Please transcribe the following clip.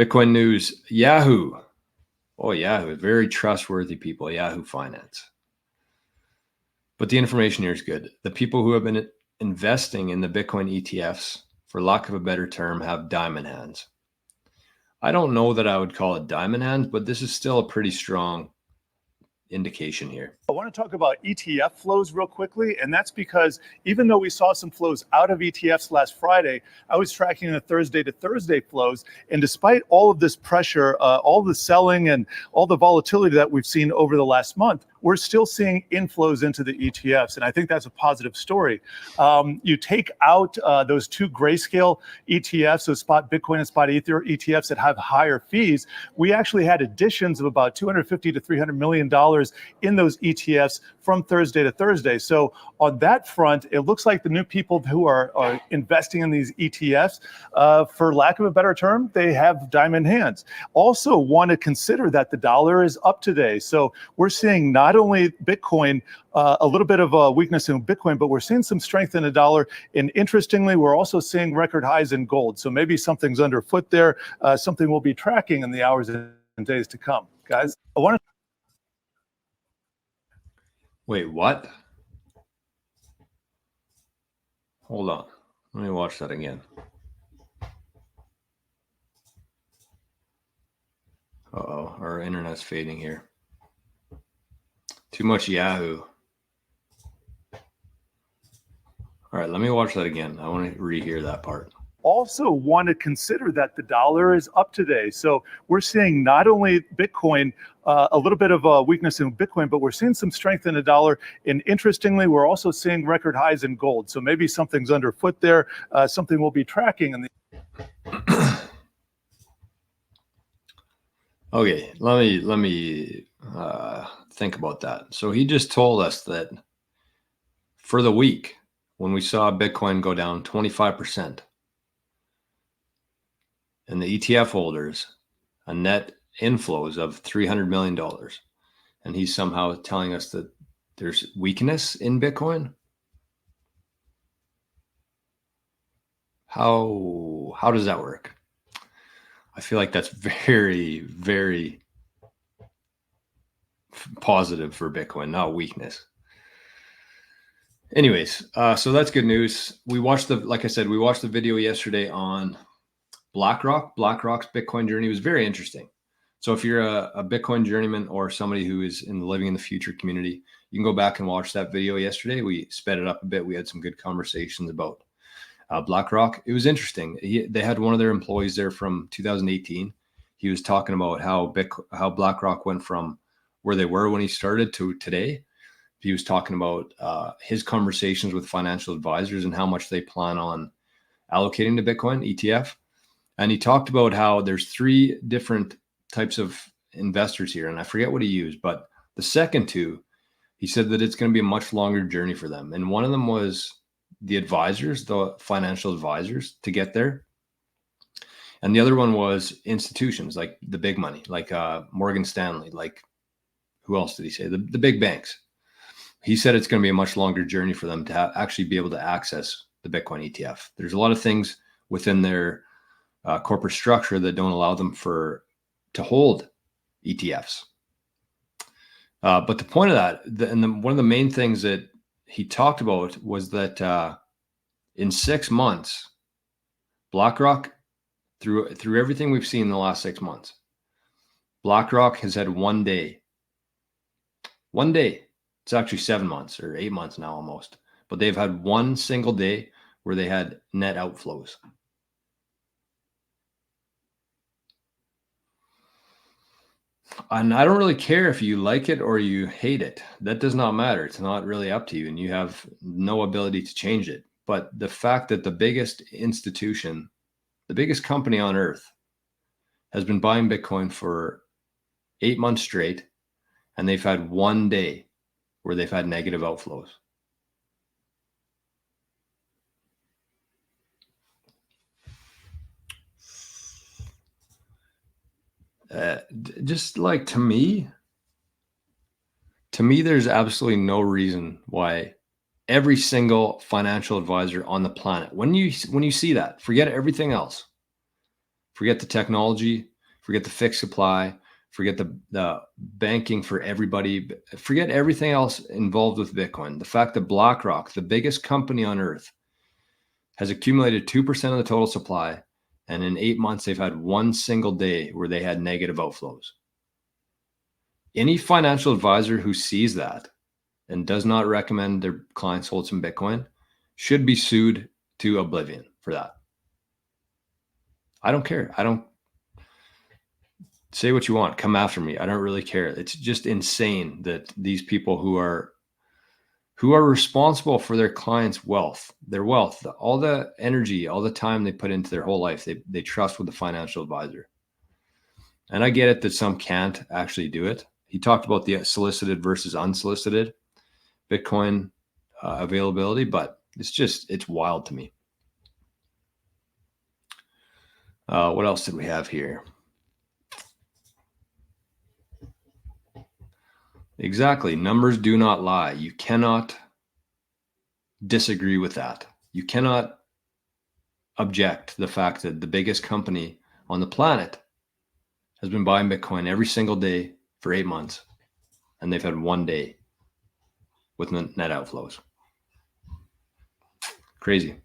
Bitcoin news, Yahoo. Oh, Yahoo, very trustworthy people, Yahoo Finance. But the information here is good. The people who have been investing in the Bitcoin ETFs, for lack of a better term, have diamond hands. I don't know that I would call it diamond hands, but this is still a pretty strong indication here. I want to talk about ETF flows real quickly, and that's because even though we saw some flows out of ETFs last Friday, I was tracking the Thursday to Thursday flows, and despite all of this pressure, all the selling and all the volatility that we've seen over the last month, we're still seeing inflows into the ETFs, and I think that's a positive story. You take out those two grayscale ETFs, so spot Bitcoin and spot Ether ETFs that have higher fees, we actually had additions of about $250 to $300 million in those ETFs from Thursday to Thursday. So on that front, it looks like the new people who are investing in these ETFs, for lack of a better term, they have diamond hands. Also want to consider that the dollar is up today. So we're seeing not only Bitcoin, a little bit of a weakness in Bitcoin, but we're seeing some strength in the dollar. And interestingly, we're also seeing record highs in gold. So maybe something's underfoot there, something we'll be tracking in the hours and days to come. Guys, I want to... Wait, what? Hold on. Let me watch that again. Uh-oh, our internet's fading here. Too much Yahoo. All right, let me watch that again. I want to rehear that part. Also want to consider that the dollar is up today. So we're seeing not only Bitcoin, a little bit of a weakness in Bitcoin, but we're seeing some strength in the dollar. And interestingly, we're also seeing record highs in gold. So maybe something's underfoot there, something we'll be tracking in the... Okay, let me think about that. So he just told us that for the week, when we saw Bitcoin go down 25%, and the ETF holders, a net inflows of $300 million. And he's somehow telling us that there's weakness in Bitcoin. How does that work? I feel like that's very, very positive for Bitcoin, not weakness. Anyways, so that's good news. We watched like I said, we watched the video yesterday on BlackRock's Bitcoin journey. Was very interesting. So if you're a Bitcoin journeyman or somebody who is in the living in the future community, you can go back and watch that video yesterday. We sped it up a bit. We had some good conversations about BlackRock. It was interesting. They had one of their employees there from 2018. He was talking about how BlackRock went from where they were when he started to today. He was talking about his conversations with financial advisors and how much they plan on allocating to Bitcoin ETF. And he talked about how there's three different types of investors here. And I forget what he used, but the second two, he said that it's going to be a much longer journey for them. And one of them was the advisors, the financial advisors to get there. And the other one was institutions like the big money, like Morgan Stanley, like who else did he say? The big banks. He said it's going to be a much longer journey for them to actually be able to access the Bitcoin ETF. There's a lot of things within their corporate structure that don't allow them to hold ETFs. But the point of that, one of the main things that he talked about was that in 6 months, BlackRock, through everything we've seen in the last 6 months, BlackRock has had one day. One day. It's actually 7 months or 8 months now almost. But they've had one single day where they had net outflows. And I don't really care if you like it or you hate it. That does not matter. It's not really up to you, and you have no ability to change it. But the fact that the biggest institution, the biggest company on earth, has been buying Bitcoin for 8 months straight, and they've had one day where they've had negative outflows. Just like to me, there's absolutely no reason why every single financial advisor on the planet, when you see that, forget everything else, forget the technology, forget the fixed supply, forget the banking for everybody, forget everything else involved with Bitcoin. The fact that BlackRock, the biggest company on earth, has accumulated 2% of the total supply, and in 8 months, they've had one single day where they had negative outflows. Any financial advisor who sees that and does not recommend their clients hold some Bitcoin should be sued to oblivion for that. I don't care. I don't say what you want. Come after me. I don't really care. It's just insane that these people who are responsible for their clients' wealth, all the energy, all the time they put into their whole life, they trust with the financial advisor. And I get it that some can't actually do it. He talked about the solicited versus unsolicited Bitcoin availability, but it's wild to me. What else did we have here? Exactly. Numbers do not lie. You cannot disagree with that. You cannot object to the fact that the biggest company on the planet has been buying Bitcoin every single day for 8 months, and they've had one day with net outflows. Crazy.